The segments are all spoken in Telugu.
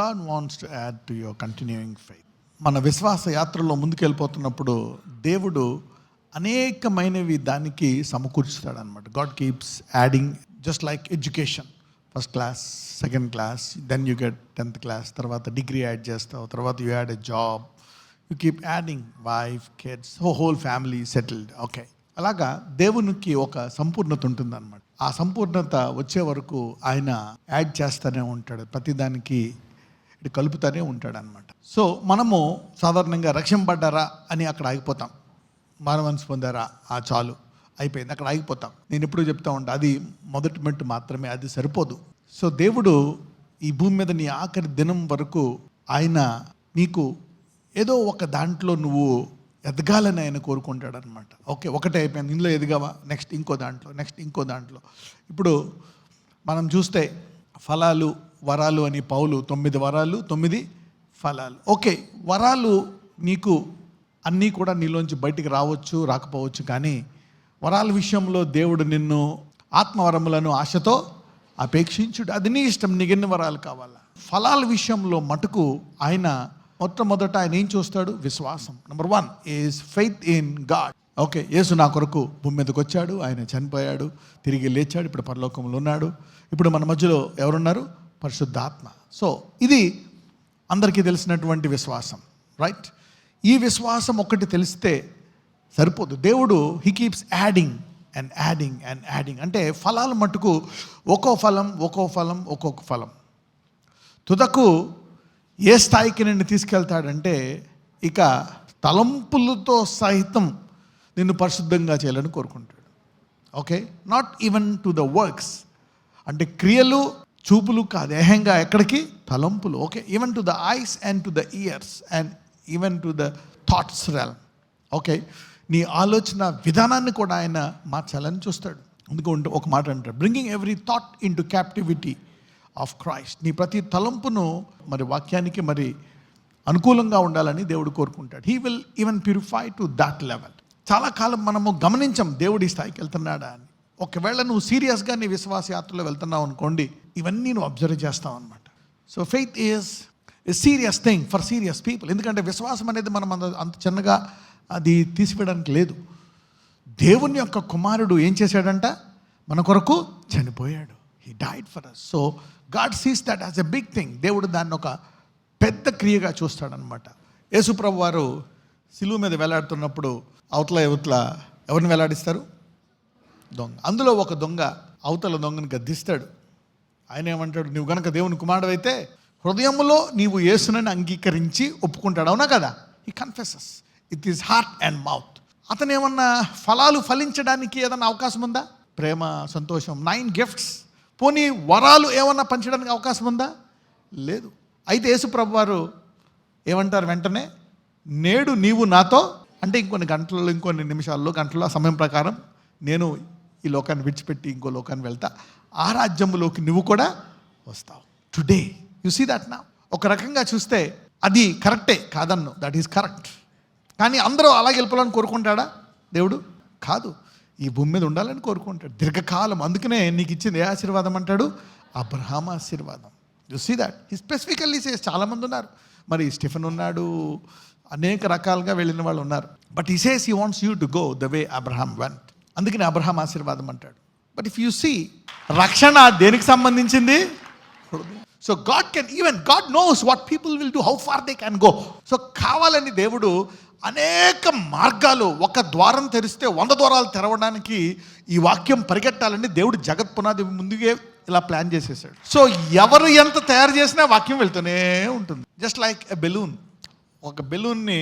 God wants to add to your continuing faith. మన విశ్వాస యాత్రలో ముందుకెళ్ళిపోతున్నప్పుడు దేవుడు అనేకమైనవి దానికి సమకూర్చుతాడనమాట. God keeps adding, just like education. First class, second class, then you get 10th class, తర్వాత డిగ్రీ యాడ్ చేస్తావు, తర్వాత you add a job, you keep adding wife, kids, whole family settled. Okay, అలాగా దేవునికి ఒక సంపూర్ణత ఉంటుందన్నమాట. ఆ సంపూర్ణత వచ్చే వరకు ఆయన యాడ్ చేస్తూనే ఉంటాడు, ప్రతిదానికి ఇటు కలుపుతూనే ఉంటాడు అనమాట. సో మనము సాధారణంగా రక్షింపడ్డారా అని అక్కడ ఆగిపోతాం. మానవన్స్ పొందారా, ఆ చాలు అయిపోయింది, అక్కడ ఆగిపోతాం. నేను ఎప్పుడూ చెప్తా ఉంటా, అది మొదటి మెట్టు మాత్రమే, అది సరిపోదు. సో దేవుడు ఈ భూమి మీద నీ ఆఖరి దినం వరకు ఆయన నీకు ఏదో ఒక దాంట్లో నువ్వు ఎదగాలని ఆయన కోరుకుంటాడు అనమాట. ఓకే, ఒకటే అయిపోయింది, ఇందులో ఎదిగావా, నెక్స్ట్ ఇంకో దాంట్లో, నెక్స్ట్ ఇంకో దాంట్లో. ఇప్పుడు మనం చూస్తే ఫలాలు వరాలు అని పౌలు 9 వరాలు 9 ఫలాలు. ఓకే, వరాలు నీకు అన్నీ కూడా నీలోంచి బయటికి రావచ్చు, రాకపోవచ్చు, కానీ వరాల విషయంలో దేవుడు నిన్ను ఆత్మవరములను ఆశతో అపేక్షించుడు. అది నీ ఇష్టం, నీకు ఎన్ని వరాలు కావాలా. ఫలాల విషయంలో మటుకు ఆయన మొట్టమొదట ఆయన ఏం చూస్తాడు? విశ్వాసం. Number 1 is faith in God. Okay, యేసు నా కొరకు భూమి మీదకి వచ్చాడు, ఆయన చనిపోయాడు, తిరిగి లేచాడు, ఇప్పుడు పరలోకంలో ఉన్నాడు. ఇప్పుడు మన మధ్యలో ఎవరున్నారు? పరిశుద్ధాత్మ. సో ఇది అందరికీ తెలిసినటువంటి విశ్వాసం, రైట్? ఈ విశ్వాసం ఒక్కటి తెలిస్తే సరిపోదు. దేవుడు he keeps adding and adding and adding. అంటే ఫలాలు మటుకు ఒక్కో ఫలం ఒక్కొక్క ఫలం తుదకు ఏ స్థాయికి నిన్ను తీసుకెళ్తాడంటే, ఇక తలంపులతో సహితం నిన్ను పరిశుద్ధంగా చేయాలని కోరుకుంటాడు. Okay, not even to the works, అంటే క్రియలు చూపులు కాదు, ఏహంగా ఎక్కడికి? తలంపులు. Okay, even to the ice and to the years and even to the thoughts realm. Okay, నీ ఆలోచన విధానాన్ని కూడా ఆయన మార్చాలని చూస్తాడు. అందుకు ఒక మాట అంటాడు, bringing every thought in to captivity of Christ. నీ ప్రతి తలంపును మరి వాక్యానికి మరి అనుకూలంగా ఉండాలని దేవుడు కోరుకుంటాడు. He will even purify to that level. చాలా కాలం మనము గమనించం దేవుడి స్థాయికి వెళ్తున్నాడా అని. ఒకవేళ నువ్వు సీరియస్గా నీ విశ్వాస యాత్రలో వెళ్తున్నావు అనుకోండి, ఇవన్నీ నువ్వు అబ్జర్వ్ చేస్తావు అనమాట. So faith is a serious thing for serious people. ఎందుకంటే విశ్వాసం అనేది మనం అంత చిన్నగా అది తీసివేయడానికి లేదు. దేవుని యొక్క కుమారుడు ఏం చేశాడంట? మన కొరకు చనిపోయాడు. He died for us. So God sees that as a big thing. దేవుడు దాన్ని ఒక పెద్ద క్రియగా చూస్తాడనమాట. యేసుప్రభు వారు సిలువ మీద వేలాడుతున్నప్పుడు అవతల ఎవరిని వేలాడిస్తారు? దొంగ. అందులో ఒక దొంగ అవతల దొంగని గద్దిస్తాడు. ఆయన ఏమంటాడు? నువ్వు కనుక దేవుని కుమారుడు అయితే హృదయంలో నీవు యేసునని అంగీకరించి ఒప్పుకుంటాడు, అవునా కదా? He confesses it is heart and mouth. అతను ఏమన్నా ఫలాలు ఫలించడానికి ఏదన్నా అవకాశం ఉందా? ప్రేమ, సంతోషం, 9 గిఫ్ట్స్, పోనీ వరాలు ఏమన్నా పంచడానికి అవకాశం ఉందా? లేదు. అయితే యేసుప్రభు వారు ఏమంటారు వెంటనే? నేడు నీవు నాతో, అంటే ఇంకొన్ని గంటలలో, ఇంకొన్ని నిమిషాల్లో, గంటల సమయం ప్రకారం నేను ఈ లోకాన్ని విడిచిపెట్టి ఇంకో లోకాన్ని వెళ్తా, ఆ రాజ్యంలోకి నువ్వు కూడా వస్తావు. టుడే యు సీ దట్ నా. ఒక రకంగా చూస్తే అది కరెక్టే, కాదన్ను, దట్ ఈస్ కరెక్ట్. కానీ అందరూ అలాగే వెళ్ళిపోవాలని కోరుకుంటాడా దేవుడు? కాదు, ఈ భూమి మీద ఉండాలని కోరుకుంటాడు దీర్ఘకాలం. అందుకనే నీకు ఇచ్చింది ఏ ఆశీర్వాదం అంటాడు? అబ్రహాం ఆశీర్వాదం. You see that he specifically says. చాలామంది ఉన్నారు, మరి స్టెఫెన్ ఉన్నాడు, అనేక రకాలుగా వెళ్ళిన వాళ్ళు ఉన్నారు. But he says he wants you to go the way Abraham went. అందుకని అబ్రహాం ఆశీర్వాదం అంటాడు. బట్ ఇఫ్ యు సీ, రక్షణ దేనికి సంబంధించింది? So God knows what people will do, how far they can go. సో కావాలని దేవుడు అనేక మార్గాలు, ఒక ద్వారం తెరిస్తే 100 ద్వారాలు తెరవడానికి ఈ వాక్యం పరిగెట్టాలని దేవుడు జగత్ పునాది ముందుగా ఇలా ప్లాన్ చేసేసాడు. సో ఎవరు ఎంత తయారు చేసినా వాక్యం వెళ్తూనే ఉంటుంది. Just like a balloon. ఒక బెలూన్ని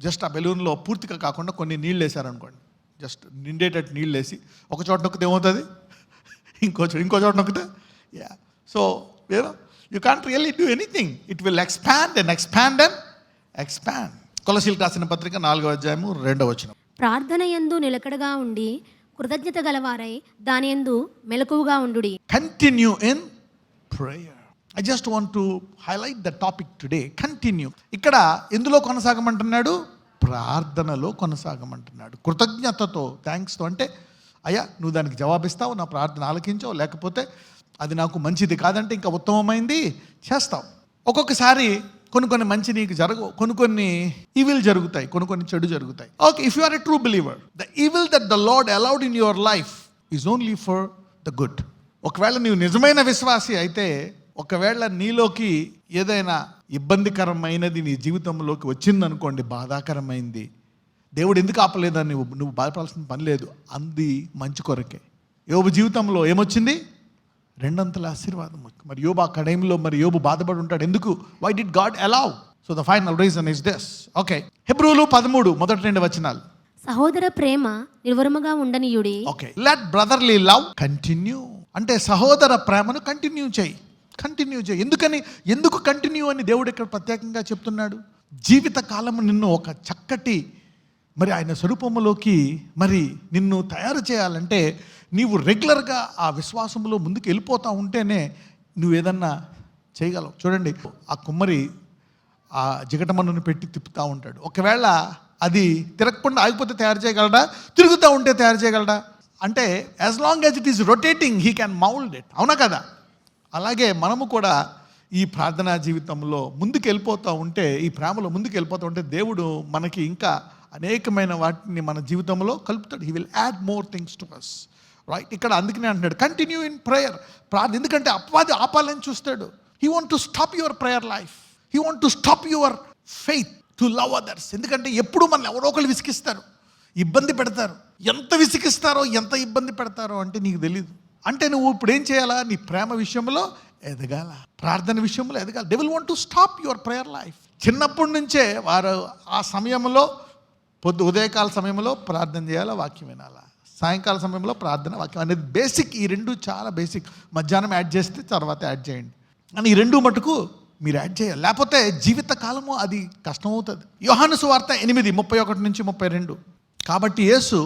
జస్ట్ ఆ బెలూన్లో పూర్తిగా కాకుండా కొన్ని నీళ్ళు వేసారనుకోండి, జస్ట్ నిండేటట్టు నీళ్ళు వేసి ఒక చోట నొక్కితే ఏమవుతుంది? ఇంకో చోట నొక్కితే so you can't really do anything. It will expand and expand and expand. కొలసీయులకు రాసిన పత్రిక 4వ అధ్యాయము 2వ వచనం. ప్రార్థన యందు నిలకడగా ఉండి కృతజ్ఞత గలవారై దాని యందు మెలకువగా ఉండుడి. Continue in prayer. I just want to highlight the topic today. Continue. ఇక్కడ ఎందులో కొనసాగమంటున్నాడు? ప్రార్థనలో కొనసాగమంటున్నాడు. కృతజ్ఞతతో, థ్యాంక్స్తో. అంటే అయ్యా నువ్వు దానికి జవాబిస్తావు, నా ప్రార్థన ఆలకించావు, లేకపోతే అది నాకు మంచిది కాదంటే ఇంకా ఉత్తమమైంది చేస్తావు. ఒక్కొక్కసారి కొన్ని మంచి నీకు జరగవు, కొన్ని ఈవిల్ జరుగుతాయి, కొన్ని చెడు జరుగుతాయి. Okay, if you are a true believer, the evil that the Lord allowed in your life is only for the good. ఒకవేళ నీవు నిజమైన విశ్వాసి అయితే, ఒకవేళ నీలోకి ఏదైనా ఇబ్బందికరమైనది నీ జీవితంలోకి వచ్చిందనుకోండి, బాధాకరమైంది, దేవుడు ఎందుకు ఆపలేదని నువ్వు బాధపడాల్సిన పని లేదు. అంది మంచి కొరకే. యోబు జీవితంలో ఏమొచ్చింది? 2 అంతల ఆశీర్వాదం. మరి యోబు ఆ టైంలో యోబు బాధపడి ఉంటాడు. ఎందుకు? Why did God allow? So the final reason is this. Okay, హెబ్రీయులు 13 మొదటి 2 వచనాలు. సహోదర ప్రేమ నిర్వరముగా ఉండనీయుడి. Okay, let brotherly love continue. అంటే సహోదర ప్రేమను కంటిన్యూ చేయి. ఎందుకు కంటిన్యూ అని దేవుడు ఇక్కడ ప్రత్యేకంగా చెప్తున్నాడు? జీవిత కాలము నిన్ను ఒక చక్కటి ఆయన స్వరూపములోకి నిన్ను తయారు చేయాలంటే నీవు రెగ్యులర్గా ఆ విశ్వాసంలో ముందుకు వెళ్ళిపోతూ ఉంటేనే నువ్వు ఏదన్నా చేయగలవు. చూడండి, ఆ కుమ్మరి ఆ జిగటమన్నుని పెట్టి తిప్పుతూ ఉంటాడు. ఒకవేళ అది తిరగకుండా ఆగిపోతే తయారు చేయగలడా? తిరుగుతూ ఉంటే తయారు చేయగలడా? అంటే as long as it is rotating he can mould it. అవునా కదా? అలాగే మనము కూడా ఈ ప్రార్థనా జీవితంలో ముందుకు వెళ్ళిపోతూ ఉంటే, ఈ ప్రేమలో ముందుకు వెళ్ళిపోతూ ఉంటే దేవుడు మనకి ఇంకా అనేకమైన వాటిని మన జీవితంలో కలుపుతాడు. He will add more things to us, right? ఇక్కడ అందుకనే అంటున్నాడు కంటిన్యూ ఇన్ ప్రేయర్. ఎందుకంటే అపవాది ఆపాలని చూస్తాడు. He want to stop your prayer life. He want to stop your faith to love others. ఎందుకంటే ఎప్పుడు మనల్ని ఎవరో ఒకరు విసిగిస్తారు, ఇబ్బంది పెడతారు. ఎంత విసిగిస్తారో, ఎంత ఇబ్బంది పెడతారో అంటే నీకు తెలీదు. అంటే నువ్వు ఇప్పుడు ఏం చేయాలా? నీ ప్రేమ విషయంలో ఎదగాల, ప్రార్థన విషయంలో ఎదగాలి. They will want to stop your prayer life. చిన్నప్పటి నుంచే వారు ఆ సమయంలో ఉదయకాల సమయంలో ప్రార్థన చేయాలా, వాక్యం వినాలా, సాయంకాల సమయంలో ప్రార్థన, వాక్యం అనేది బేసిక్. ఈ 2 చాలా బేసిక్. మధ్యాహ్నం యాడ్ చేస్తే తర్వాత యాడ్ చేయండి, అని ఈ 2 మటుకు మీరు యాడ్ చేయాలి. లేకపోతే జీవిత కాలము అది కష్టమవుతుంది. యోహాను సువార్త 8:31-32. కాబట్టి యేసు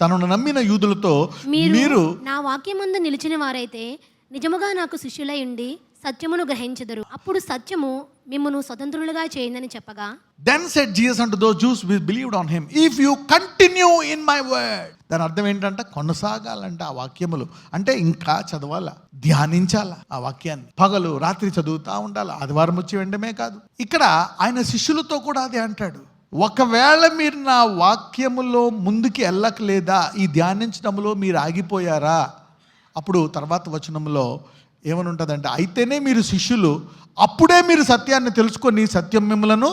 తనను నమ్మిన యూదులతో, మీరు నా వాక్యమందు నిలిచిన వారైతే నిజముగా నాకు శిష్యులై ఉండి సత్యమును గ్రహించెదరు. అప్పుడు సత్యము మిమ్మును స్వతంత్రులుగా చేయిందని చెప్పగా, then said Jesus unto those Jews who believed on him, if you continue in my word. దాని అర్థం ఏంటంటే కొనసాగాలంట ఆ వాక్యములు. అంటే ఇంకా చదవాలా, ధ్యానించాలా ఆ వాక్యాన్ని, పగలు రాత్రి చదువుతూ ఉండాలి. ఆదివారం వచ్చి వెంటనే కాదు. ఇక్కడ ఆయన శిష్యులతో కూడా అదే అంటాడు. ఒకవేళ మీరు నా వాక్యములో ముందుకు వెళ్ళకలేదా, ఈ ధ్యానించడంలో మీరు ఆగిపోయారా, అప్పుడు తర్వాత వచనంలో ఏమని ఉంటుందంటే, అయితేనే మీరు శిష్యులు, అప్పుడే మీరు సత్యాన్ని తెలుసుకొని సత్యం మిమ్మలను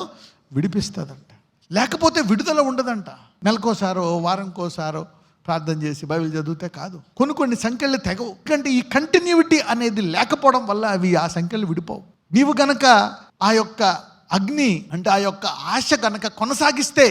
విడిపిస్తుందంట. లేకపోతే విడుదల ఉండదంట. నెలకోసారో వారంకోసారో ప్రార్థన చేసి బైబిల్ చదివితే కాదు. కొన్ని సంఖ్యలు తెగవు. ఎందుకంటే ఈ కంటిన్యూటీ అనేది లేకపోవడం వల్ల అవి ఆ సంఖ్యలు విడిపోవు. నీవు గనక ఆ యొక్క అగ్ని అంటే ఆ యొక్క ఆశ గనక కొనసాగిస్తే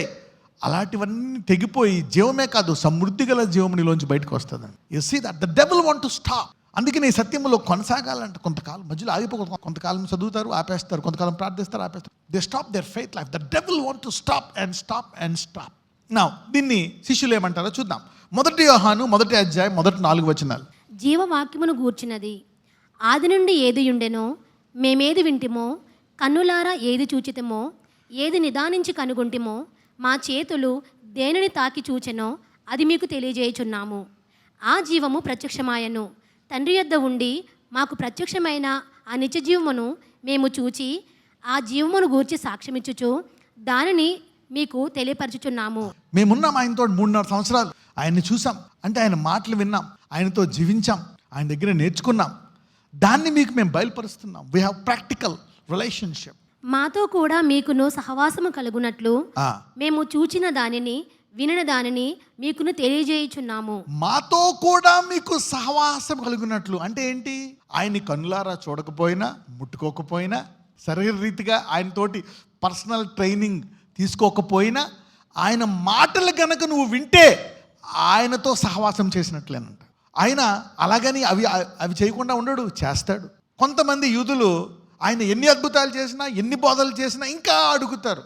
అలాంటివన్నీ తెగిపోయి జీవమే కాదు, సమృద్ధి గల జీవమునిలోంచి బయటకు వస్తుందండి. You see that the devil want to stop. అందుకని ఈ సత్యంలో కొనసాగాలంటే కొంతకాలం మధ్యలో ఆగిపోకూడదు. కొంతకాలం చదువుతారు, ఆపేస్తారు, కొంతకాలం ప్రార్థిస్తారు, ఆపేస్తారు. They stop their faith life. The devil want to stop and stop and stop. Now దీన్ని శిష్యులు ఏమంటారో చూద్దాం. 1 యోహాను 1వ అధ్యాయం 4 వచనాలు. జీవవాక్యమును గూర్చినది ఆది నుండి ఏది ఉండెనో, మేమేది వింటిమో, కన్నులారా ఏది చూచితమో, ఏది నిదానించి కనుగొంటిమో, మా చేతులు దేనిని తాకి చూచెనో అది మీకు తెలియజేయుచున్నాము. ఆ జీవము ప్రత్యక్షమాయను, తండ్రి యొద్ద ఉండి మాకు ప్రత్యక్షమైన ఆ నిత్య జీవమును మేము చూచి ఆ జీవమును గూర్చి సాక్ష్యమిచ్చుచు దానిని మీకు తెలియపరచుచున్నాము. మేమున్నాం ఆయనతో 3.5 సంవత్సరాలు. ఆయన్ని చూసాం, అంటే ఆయన మాటలు విన్నాం, ఆయనతో జీవించాం, ఆయన దగ్గర నేర్చుకున్నాం. దాన్ని మీకు మేము బయలుపరుస్తున్నాం. We have practical relationship. మాతో కూడా మీకును సహవాసము కలుగునట్లు మేము చూచిన దానిని వినిన దానిని మీకును తెలియజేయుచున్నాము. మాతో కూడా మీకు సహవాసం కలుగునట్లు అంటే ఏంటి? ఆయన్ని కన్నులారా చూడకపోయినా, ముట్టుకోకపోయినా, శరీర రీతిగా ఆయనతోటి పర్సనల్ ట్రైనింగ్ తీసుకోకపోయినా, ఆయన మాటలు గనక నువ్వు వింటే ఆయనతో సహవాసం చేసినట్లేనంట. ఆయన అలాగని అవి చేయకుండా ఉండడు, చేస్తాడు. కొంతమంది యూదులు ఆయన ఎన్ని అద్భుతాలు చేసినా, ఎన్ని బోధలు చేసినా ఇంకా అడుగుతారు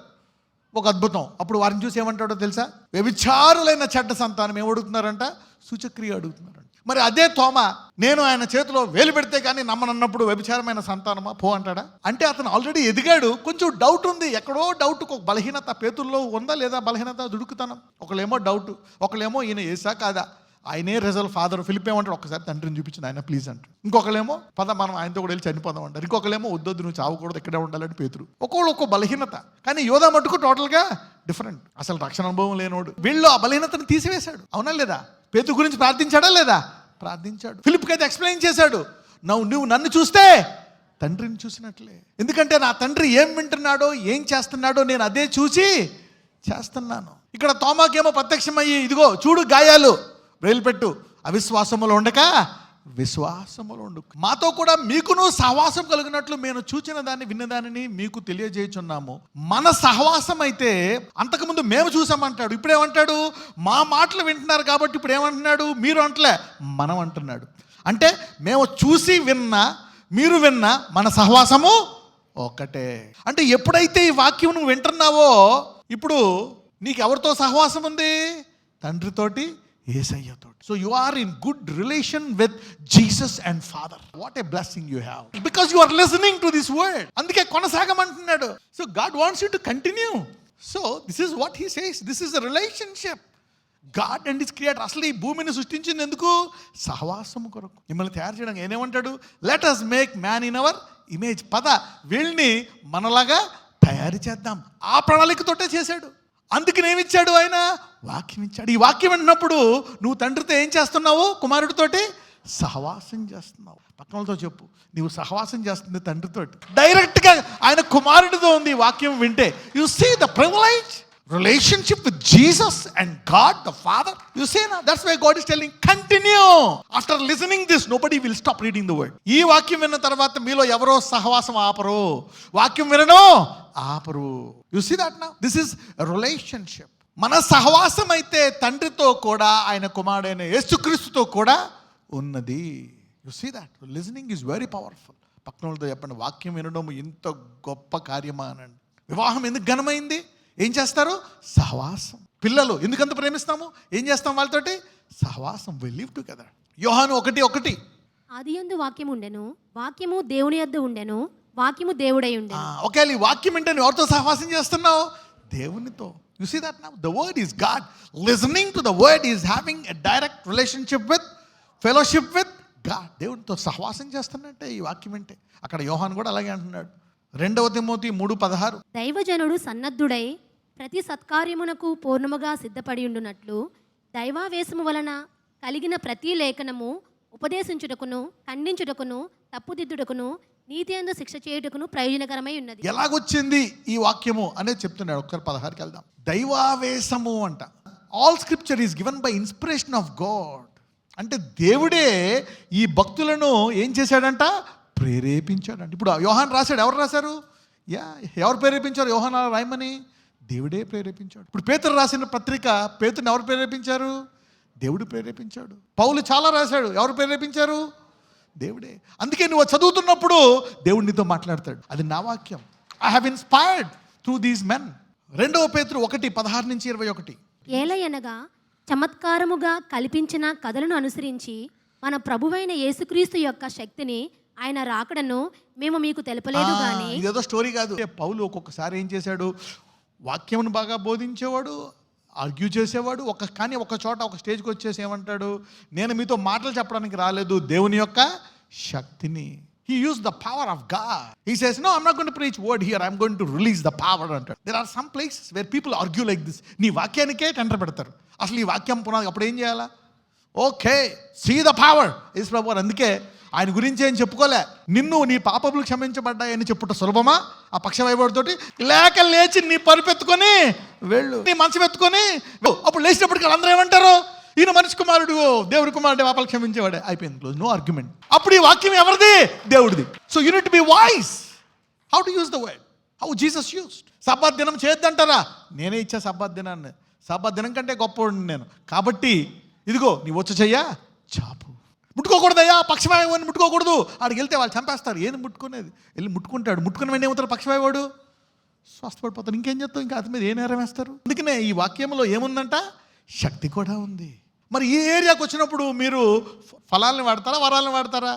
ఒక అద్భుతం. అప్పుడు వారిని చూసి ఏమంటాడో తెలుసా? వ్యభిచారులైన చెడ్డ సంతానం ఏమడుగుతున్నారంట? సూచక్రియ అడుగుతున్నారంట. మరి అదే తోమ, నేను ఆయన చేతిలో వేలు పెడితే కానీ నమ్మనన్నప్పుడు వ్యభిచారమైన సంతానమా పో అంటాడా? అంటే అతను ఆల్రెడీ ఎదిగాడు, కొంచెం డౌట్ ఉంది, ఎక్కడో డౌట్, ఒక బలహీనత పేతుల్లో ఉందా లేదా, బలహీనత, దుడుకుతనం. ఒకళ్ళేమో డౌట్, ఒకళ్ళేమో ఈయన ఏసా కాదా, ఆయనే రిజల్ట్ ఫాదర్. ఫిలిప్ ఏమంటాడు, ఒక్కసారి తండ్రిని చూపించింది ఆయన ప్లీజ్ అంటాడు. ఇంకొకళ్ళేమో పద మనం ఆయనతో కూడా వెళ్ళి చనిపోదాం అంటారు. ఇంకొకళ్ళేమో వద్దొద్దు నువ్వు చావకూడదు ఇక్కడే ఉండాలని పేతురు. ఒక్కో బలహీనత. కానీ యోధా మటుకు టోటల్గా డిఫరెంట్, అసలు రక్షణ అనుభవం లేనోడు. వీళ్ళు ఆ బలహీనతను తీసివేశాడు. అవునా లేదా? పేతురు గురించి ప్రార్థించాడా లేదా? ప్రార్థించాడు. ఫిలిప్కి అయితే ఎక్స్ప్లెయిన్ చేశాడు, నువ్వు నన్ను చూస్తే తండ్రిని చూసినట్లే. ఎందుకంటే నా తండ్రి ఏం వింటున్నాడో ఏం చేస్తున్నాడో నేను అదే చూసి చేస్తున్నాను. ఇక్కడ తోమాకేమో ప్రత్యక్షమయ్యి ఇదిగో చూడు గాయాలు, బ్రేలు పెట్టు, అవిశ్వాసములో ఉండక విశ్వాసములో ఉండు. మాతో కూడా మీకును సహవాసం కలిగినట్లు మేము చూచిన దాన్ని విన్నదానిని మీకు తెలియజేయుచున్నాము. మన సహవాసం అయితే అంతకుముందు మేము చూసామంటాడు. ఇప్పుడేమంటాడు? మా మాటలు వింటున్నారు కాబట్టి ఇప్పుడు ఏమంటున్నాడు? మీరు అంటలే, మనం అంటున్నాడు. అంటే మేము చూసి విన్నా మీరు విన్నా మన సహవాసము ఒకటే. అంటే ఎప్పుడైతే ఈ వాక్యం నువ్వు వింటున్నావో ఇప్పుడు నీకు ఎవరితో సహవాసం ఉంది? తండ్రితోటి, యేసయ్యతోటి. So you are in good relation with Jesus and father. What a blessing you have because you are listening to this word. అందుకే కొనసాగమంటున్నాడు. So God wants you to continue. So this is what he says, this is a relationship. God and his creator. అసలు ఈ భూమిని సృష్టించింది ఎందుకు? సహవాసము కొరకు, మిమ్మల్ని తయారు చేయడానికి. ఏమంటాడు? Let us make man in our image. పద వీళ్ళని మనలాగా తయారు చేద్దాం. ఆ ప్రణాళికతోటే చేశాడు. అందుకనేమిచ్చాడు ఆయన? వాక్యం ఇచ్చాడు. ఈ వాక్యం విన్నప్పుడు నువ్వు తండ్రితో ఏం చేస్తున్నావు? కుమారుడితోటి సహవాసం చేస్తున్నావు. పక్కనతో చెప్పు, నువ్వు సహవాసం చేస్తుంది తండ్రితోటి. డైరెక్ట్గా ఆయన కుమారుడితో ఉంది ఈ వాక్యం వింటే. You see the privilege relationship with Jesus and God the Father. You see now, that's why God is telling continue. After listening this, nobody will stop reading the word. ఈ వాక్యం విన్న తర్వాత మీలో ఎవరో సహవాసం ఆపరు, వాక్యం వినను ఆపరు. You see that now? This is a relationship. మన సహవాసం అయితే తండ్రితో కూడా ఆయన కుమారుడైన యేసుక్రీస్తుతో కూడా ఉన్నది. You see that? Listening is very powerful. పక్కనతో చెప్పండి, వాక్యం వినడం ఇంత గొప్ప కార్యమా అనండి. వివాహం ఎందుకు ఘనమైంది? ఏం చేస్తారు? సహవాసం. పిల్లలు ఎందుకంత ప్రేమిస్తాము? ఏం చేస్తాం వాళ్ళతోటి? సహవాసం. We live together. యోహాను 1:1. ఆదియందు వాక్యము ఉండెను, వాక్యము దేవుని యొద్ద ఉండెను, వాక్యము దేవుడై ఉండెను. ఒకవేళ ఈ వాక్యం అంటే నువ్వు ఎవరితో సహవాసం చేస్తున్నావు? దేవునితో. You see that now? The word is God. Listening to the word is having a direct relationship with, fellowship with God. దేవునితో సహవాసం చేస్తున్నట్టే ఈ వాక్యం అంటే. అక్కడ యోహాను కూడా అలాగే అంటున్నాడు. 2 తిమోతి 3:16. దైవజనుడు సన్నద్ధుడై ప్రతి సత్కార్యమునకు పూర్ణముగా సిద్ధపడి ఉండునట్లు దైవావేశము వలన కలిగిన ప్రతి లేఖనము ఉపదేశించుటకును, ఖండించుటకును, తప్పుదిద్దుటకును, నీతి యందు శిక్ష చేయుటకును ప్రయోజనకరమై ఉన్నది. ఎలాగొచ్చింది ఈ వాక్యము అనేది చెప్తున్నాడు. ఒకసారి 16కి వెళ్దాం. దైవావేశము అంట. All scripture is given by inspiration of God. అంటే దేవుడే ఈ భక్తులను ఏం చేశాడంట? ప్రేరేపించాడంట. ఇప్పుడు యోహాన్ రాశాడు. ఎవరు రాశారు? ఎవరు ప్రేరేపించారు యోహాన్ రాయమని? దేవుడే ప్రేరేపించాడు. ఇప్పుడు పేతురు రాసిన పత్రిక, పేతురుని ఎవరు ప్రేరేపించారు? దేవుడు ప్రేరేపించాడు. పౌలు చాలా రాశాడు. ఎవరు ప్రేరేపించారు? దేవుడే. అందుకే నువ్వు చదువుతున్నప్పుడు దేవుడు నీతో మాట్లాడతాడు. అది నా వాక్యం. I have inspired through these men. 2 పేతురు 1:16-21. ఏలయనగా చమత్కారముగా కల్పించిన కథలను అనుసరించి మన ప్రభువైన యేసుక్రీస్తు యొక్క శక్తిని, ఆయన రాకడను మేము మీకు తెలపలేదు గాని. ఇదేదో స్టోరీ కాదు. పౌలు ఒక్కొక్కసారి ఏం చేశాడు? వాక్యమును బాగా బోధించేవాడు, ఆర్గ్యూ చేసేవాడు. కానీ ఒక చోట ఒక స్టేజ్కి వచ్చేసి ఏమంటాడు? నేను మీతో మాటలు చెప్పడానికి రాలేదు, దేవుని యొక్క శక్తిని. He used the power of God. He says, no, I'm not going to preach word here. I'm going to release the power. అంటాడు. There are some places where people argue like this. నీ వాక్యానికే టెండర్ పెడతారు. అసలు ఈ వాక్యం పునాది. అప్పుడు ఏం చేయాలా? ఓకే, సీ ద పవర్ యేసు ప్రభువు. అందుకే ఆయన గురించి ఏం చెప్పుకోలే. నిన్ను నీ పాపములు క్షమించబడ్డాయని చెప్పుట సులభమా ఆ పక్షవాయువుతోటి? లేక లేచి నీ పరుపెత్తుకొని వెళ్ళు, నీ మంచం ఎత్తుకొని. అప్పుడు లేచినప్పటికీ వాళ్ళందరూ ఏమంటారు? ఈయన మనిషి కుమారుడు, దేవుడి కుమారుడు, పాపాలు క్షమించేవాడే. అయిపోయింది, క్లోజ్, నో ఆర్గ్యుమెంట్. అప్పుడు ఈ వాక్యం ఎవరిది? దేవుడిది. So you need to be voice how to use the word, how Jesus used. Sabbath దినం చేయొద్దంటారా? నేనే ఇచ్చా సబ్బాత్ దినాన్ని. సబ్బాత్ దినం కంటే గొప్పవాడిని నేను. కాబట్టి ఇదిగో నీ వచ్చి చెయ్యా చాపు. ముట్టుకోకూడదయ్యా, పక్షవాయువుని ముట్టుకోకూడదు. ఆడికి వెళ్తే వాళ్ళు చంపేస్తారు. ఏది ముట్టుకునేది? వెళ్ళి ముట్టుకుంటాడు. ముట్టుకుని వెంటనే ఏమవుతారు? పక్షవాయువాడు స్వస్థపడిపోతాడు. ఇంకేం చేస్తావు? ఇంకా అతని మీద ఏ నేరం వేస్తారు? అందుకనే ఈ వాక్యంలో ఏముందంట? శక్తి కూడా ఉంది. మరి ఈ ఏరియాకి వచ్చినప్పుడు మీరు ఫలాలను వాడతారా, వరాలను వాడతారా?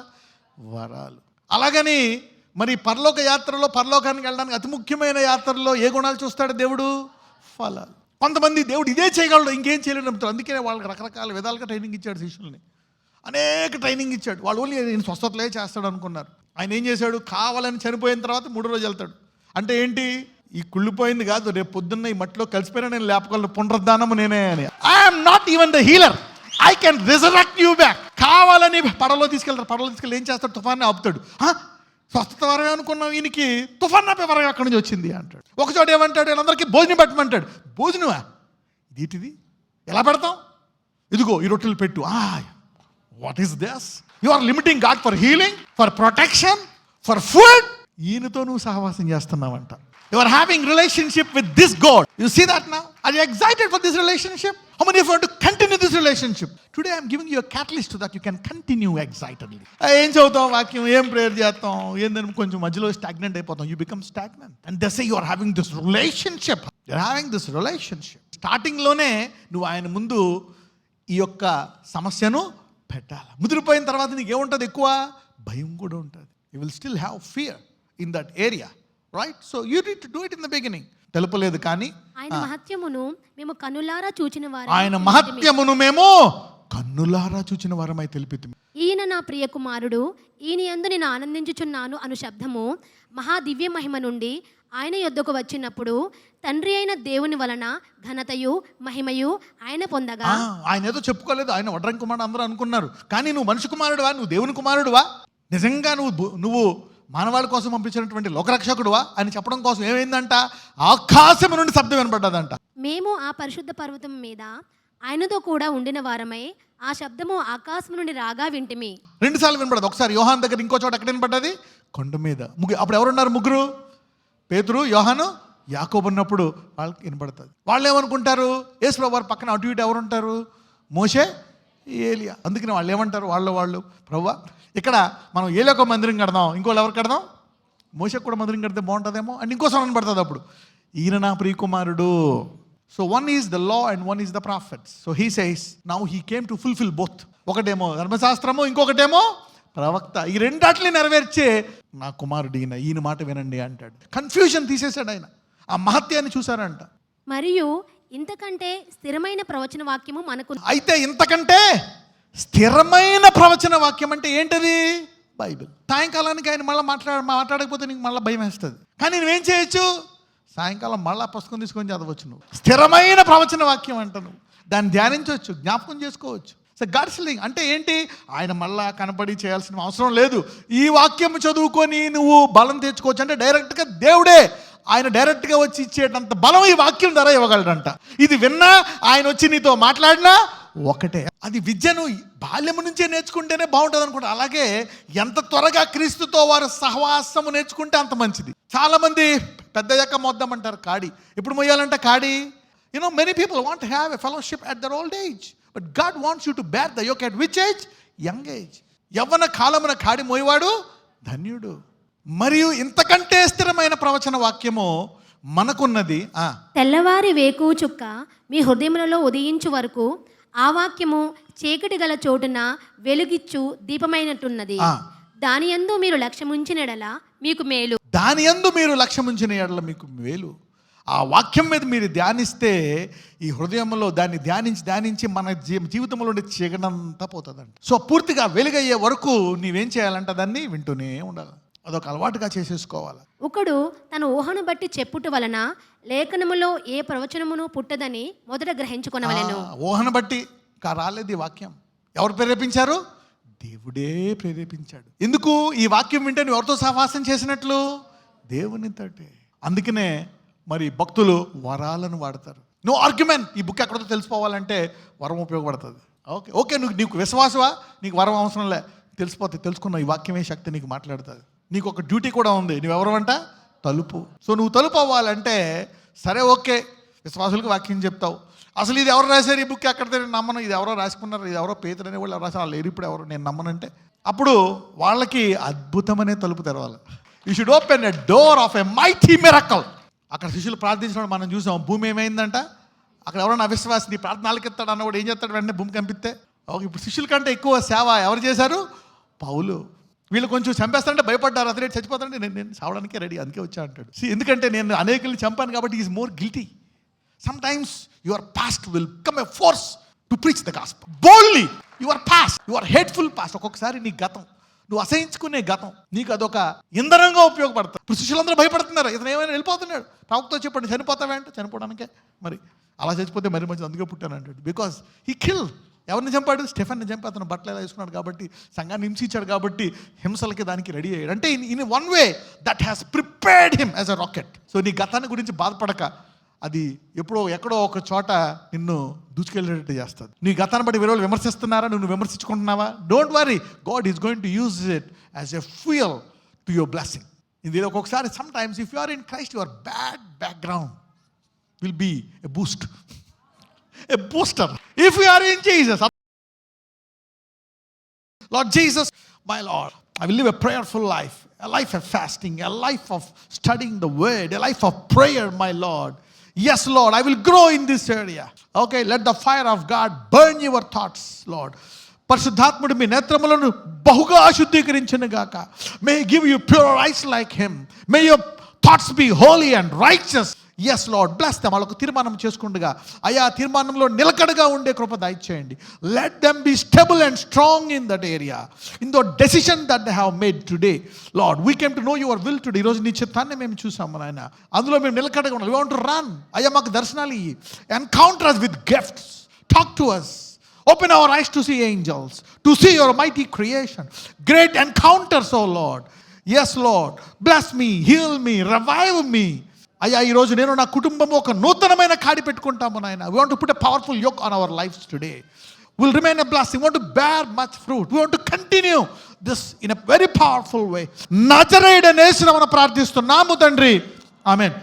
వరాలు. అలాగని మరి పరలోక యాత్రలో పరలోకానికి వెళ్ళడానికి అతి ముఖ్యమైన యాత్రలో ఏ గుణాలు చూస్తాడు దేవుడు? ఫలాలు. కొంతమంది దేవుడు ఇదే చేయగలడు, ఇంకేం చేయలేడు నమ్ముతారు. అందుకనే వాళ్ళకి రకరకాల విధాలుగా ట్రైనింగ్ ఇచ్చాడు శిష్యుల్ని, అనేక ట్రైనింగ్ ఇచ్చాడు. వాళ్ళు ఓన్లీ నేను స్వస్థతలే చేస్తాడు అనుకున్నారు. ఆయన ఏం చేశాడు, కావాలని చనిపోయిన తర్వాత 3వ రోజు వెళ్తాడు. అంటే ఏంటి, ఈ కుళ్ళిపోయింది కాదు, రేపు పొద్దున్న ఈ మట్టిలో కలిసిపోయినా నేను లేపగలను, పునరుద్ధానము నేనే అని. I'm not even the healer, I can resurrect you back. కావాలని పడవలో తీసుకెళ్ళి ఏం చేస్తాడు, తుఫాన్ని ఆపుతాడు. స్వస్థత వరమే అనుకున్నాం, ఈయనకి తుఫాన్ ఆపే వరం అక్కడి నుంచి వచ్చింది అంటాడు. ఒకచోట ఏమంటాడు, వీళ్ళందరికీ భోజనం పెట్టమంటాడు. భోజనమా ఇదిటిది, ఎలా పెడతాం, ఇదిగో ఈ రొట్టెలు పెట్టు. What is this? You are limiting God for healing, for protection, for food. ఈయనతో నువ్వు సహవాసం చేస్తున్నావంట. You are having relationship with this God. You see that now? Are you excited for this relationship? How many of you want to continue this relationship? Today I am giving you a catalyst so that you can continue excitedly. ఏం చదువుతాం వాక్యం, ఏం ప్రేయర్ చేస్తాం, ఏందని కొంచెం మధ్యలో స్టాగ్నెంట్ అయిపోతాం. You become stagnant. And they say you are having this relationship. You are having this relationship. Starting లోనే నువ్వు ఆయన ముందు ఈ యొక్క సమస్యను పెట్టాలి. ముదిరిపోయిన తర్వాత నీకు ఏముంటుంది, ఎక్కువ భయం కూడా ఉంటుంది. You will still have fear in that area. Right? So you need to do it in the beginning. తెలుపలేదు కానీ ఆయన మహత్యమును మేము కన్నులారా చూచిన వారమై, ఆయన మహత్యమును మేము కన్నులారా చూచిన వారమై తెలిపితిమి. ఈయన నా ప్రియ కుమారుడు, ఈయన యందు నేను ఆనందించుచున్నాను అను శబ్దము మహా దివ్య మహిమ నుండి ఆయన యొద్దకు వచ్చినప్పుడు తండ్రి అయిన దేవుని వలన ఘనతయు మహిమయు ఆయన పొందగా. ఆయన ఏదో చెప్పుకోలేదు, ఆయన వడ్రం కుమారుడు అందరూ అనుకున్నారు. కానీ నువ్వు మనిషి కుమారుడువా, నువ్వు దేవుని కుమారుడువా, నిజంగా నువ్వు మానవాళి కోసం పంపించినటువంటి లోకరక్షకుడువా అని చెప్పడం కోసం ఏమైందంట, ఆకాశం నుండి శబ్దం వినపడ్డదంట. మేము ఆ పరిశుద్ధ పర్వతం మీద ఆయనతో కూడా ఉండిన వారమై ఆ శబ్దము ఆకాశం నుండి రాగా వింటిమి. 2 సార్లు వినపడదు. ఒకసారి యోహాన్ దగ్గర, ఇంకో చోట ఎక్కడ వినపడ్డది, కొండ మీద. అప్పుడు ఎవరున్నారు, ముగ్గురు, పేతురు, యోహాను, యాకోబు ఉన్నప్పుడు వాళ్ళకి వినపడుతుంది. వాళ్ళు ఏమనుకుంటారు, యేసు ప్రభువు వారి పక్కన అటు ఇటు ఎవరుంటారు, మోషే, ఏలియా. అందుకని వాళ్ళు ఏమంటారు, వాళ్ళు ప్రభువా ఇక్కడ మనం ఏలియాకు మందిరం కడదాం, ఇంకోళ్ళు ఎవరు కడదాం, మోషేకు కూడా మందిరం కడితే బాగుంటుందేమో అని ఇంకో సమయం పడుతుంది. అప్పుడు ఈయన నా ప్రియకుమారుడు. So one is the law and one is the prophets. So he says now he came to fulfil both. ఒకటేమో ధర్మశాస్త్రము, ఇంకొకటేమో ప్రవక్త. ఈ రెండాటిని నెరవేర్చే నా కుమారుడు ఈయన మాట వినండి అంటాడు. కన్ఫ్యూజన్ తీసేశాడు ఆయన. ఆ మహత్యాన్ని చూసారంట. మరియు ఇంతకంటే స్థిరమైన ప్రవచన వాక్యము మనకు. అయితే ఇంతకంటే స్థిరమైన ప్రవచన వాక్యం అంటే ఏంటది, బైబిల్. సాయంకాలానికి ఆయన మళ్ళీ మాట్లాడకపోతే నీకు మళ్ళీ భయం వేస్తుంది. కానీ నువ్వేం చేయొచ్చు, సాయంకాలం మళ్ళీ పుస్తకం తీసుకొని చదవచ్చు. నువ్వు స్థిరమైన ప్రవచన వాక్యం అంట, నువ్వు దాన్ని ధ్యానించవచ్చు, జ్ఞాపకం చేసుకోవచ్చు. సో గాడ్ సెల్లింగ్ అంటే ఏంటి, ఆయన మళ్ళా కనపడి చేయాల్సిన అవసరం లేదు. ఈ వాక్యం చదువుకొని నువ్వు బలం తెచ్చుకోవచ్చు. అంటే డైరెక్ట్గా దేవుడే ఆయన డైరెక్ట్గా వచ్చి ఇచ్చేటంత బలం ఈ వాక్యం ద్వారా ఇవ్వగలడంట. ఇది విన్నా ఆయన వచ్చి నీతో మాట్లాడినా ఒకటే. అది విద్యను బాల్యము నుంచే నేర్చుకుంటేనే బాగుంటుంది అనుకుంటా. అలాగే ఎంత త్వరగా క్రీస్తుతో వారు సహవాసము నేర్చుకుంటే అంత మంచిది. చాలామంది పెద్దయ్యాక మోద్దామంటారు కాడి. ఎప్పుడు మొయ్యాలంటే కాడి. Many people want to have a fellowship at their old age. But God wants you to bear the yoke at which age? Young age. యవ్వన కాలమున కాడి మోయవాడు ధన్యుడు. మరియు ఇంతకంటే స్థిరమైన ప్రవచన వాక్యము మనకున్నది. తెల్లవారి వేకువ చుక్క మీ హృదయములలో ఉదయించు వరకు ఆ వాక్యము చీకటి గల చోటున వెలుగిచ్చు దీపమైనట్టున్నది. దాని యందు మీరు లక్ష్యముంచిన ఎడల మీకు మేలు. దాని యందు మీరు లక్ష్యముంచిన ఎడల మీకు మేలు. ఆ వాక్యం మీద మీరు ధ్యానిస్తే ఈ హృదయంలో దాన్ని ధ్యానించి మన జీవితంలో ఉండే చీకటంతా పోతుందంట. సో పూర్తిగా వెలుగయ్యే వరకు నీవేం చేయాలంటే దాన్ని వింటూనే ఉండాలి. అదొక అలవాటుగా చేసేసుకోవాలి. ఒకడు తన ఊహను బట్టి చెప్పుట వలన లేఖనములో ఏ ప్రవచనమును పుట్టదని మొదట గ్రహించుకొనవలెను. ఊహను బట్టి రాలేదు ఈ వాక్యం. ఎవరు ప్రేరేపించారు? దేవుడే ప్రేరేపించాడు. ఎందుకు? ఈ వాక్యం వింటే నువ్వు ఎవరితో సహవాసం చేసినట్లు? దేవునితోటే. అందుకనే మరి భక్తులు వరాలను వాడతారు. No argument. ఈ బుక్ ఎక్కడతో తెలిసిపోవాలంటే వరం ఉపయోగపడుతుంది. ఓకే నీకు విశ్వాసవా, నీకు వరం అవసరం లే, తెలుసుకున్న ఈ వాక్యమే శక్తి నీకు మాట్లాడుతుంది. నీకు ఒక డ్యూటీ కూడా ఉంది. నువ్వెవరు అంట? తలుపు. సో నువ్వు తలుపు అవ్వాలంటే సరే ఓకే, విశ్వాసులకు వాక్యం చెప్తావు. అసలు ఇది ఎవరు రాశారు ఈ బుక్, ఎక్కడ నమ్మను, ఇది ఎవరో రాసుకున్నారు, ఇది ఎవరో పేతురు అనే వాళ్ళు రాశారు, వాళ్ళు లేరు ఇప్పుడు ఎవరు, నేను నమ్మనంటే అప్పుడు వాళ్ళకి అద్భుతమనే తలుపు తెరవాలి. You should open a door of a mighty miracle. అక్కడ శిష్యులు ప్రార్థించినప్పుడు మనం చూసాం, భూమి ఏమైందంట. అక్కడ ఎవరైనా అవిశ్వాసి నీ ప్రార్థనలకి ఎత్తాడు అన్నవాడు ఏం చేస్తాడు? వెంటనే భూమి కంపిస్తే. ఇప్పుడు శిష్యుల కంటే ఎక్కువ సేవ ఎవరు చేశారు? పౌలు. వీళ్ళు కొంచెం చంపేస్తారంటే భయపడ్డారు. అతను చచ్చిపోతారంటే నేను చావడానికే రెడీ, అందుకే వచ్చా అంటాడు. ఎందుకంటే నేను అనేకుల్ని చంపాను కాబట్టి is more guilty. Sometimes your past will become a force to preach the gospel. Boldly, your past, your hateful past. ఒక్కొక్కసారి నీ గతం, నువ్వు అసహించుకునే గతం నీకు అదొక ఇంధనంగా ఉపయోగపడుతుంది. ఇప్పుడు శిష్యులందరూ భయపడుతున్నారు, ఇతను ఏమైనా వెళ్ళిపోతున్నాడు. ప్రవక్తతో చెప్పండి, చనిపోతావేంటే, చనిపోవడానికే, మరి అలా చచ్చిపోతే మరి మంచిది, అందుకే పుట్టాను అంటాడు. Because he kill. ఎవరిని చంపాడు? స్టెఫెన్ని చంపి అతను బట్టలు ఎలా వేసుకున్నాడు కాబట్టి, సంఘాన్ని హింసించాడు కాబట్టి హింసలకి దానికి రెడీ అయ్యాడు. అంటే in one way that has prepared him as a rocket. So నీ గతాన్ని గురించి బాధపడక, అది ఎక్కడో ఒక చోట నిన్ను దూచుకెళ్ళేటట్టు చేస్తుంది. నీ గతాన్ని బట్టి వేరే వాళ్ళు విమర్శిస్తున్నారా, నువ్వు విమర్శించుకుంటున్నావా? Don't worry, God is going to use it as a fuel to your blessing. ఇది ఒక్కొక్కసారి sometimes if you are in Christ, your bad background will be a booster. If we are in Jesus. Lord Jesus, my Lord, I will live a prayerful life, a life of fasting, a life of studying the word, a life of prayer, my Lord. Yes, Lord, I will grow in this area. Okay, let the fire of God burn your thoughts, Lord. పరిశుద్ధాత్ముడు మీ నేత్రములను బహుగా శుద్ధీకరించును గాక. May he give you pure eyes like him. May your thoughts be holy and righteous. Yes Lord, bless them. వాళ్ళకు తీర్మానం చేసుకుండగా అయా తీర్మానంలో నిలకడగా ఉండే కృప దయచేయండి. Let them be stable and strong in that area, in the decision that they have made today. Lord, we came to know your will today. ఈరోజు నీ చిత్తాన్ని మేము చూసాము నాయన, అందులో మేము నిలకడగా ఉండాలి. We want to run. అయ్యా మాకు దర్శనాలు ఇయ్యి. Encounter us with gifts. Talk to us. Open our eyes to see angels, to see your mighty creation. Great encounters, oh Lord. Yes, Lord. Bless me, heal me, revive me. అయ్యా ఈరోజు నేను నా కుటుంబం ఒక నూతనమైన కాడి పెట్టుకుంటాము నాయన. We want to put a powerful yoke on our lives today. We'll remain a blessing. We want to bear much fruit. We want to continue this in a very powerful way. నజరేయుడైన యేసు నామమున ప్రార్థిస్తున్నాము తండ్రి. ఆమేన్.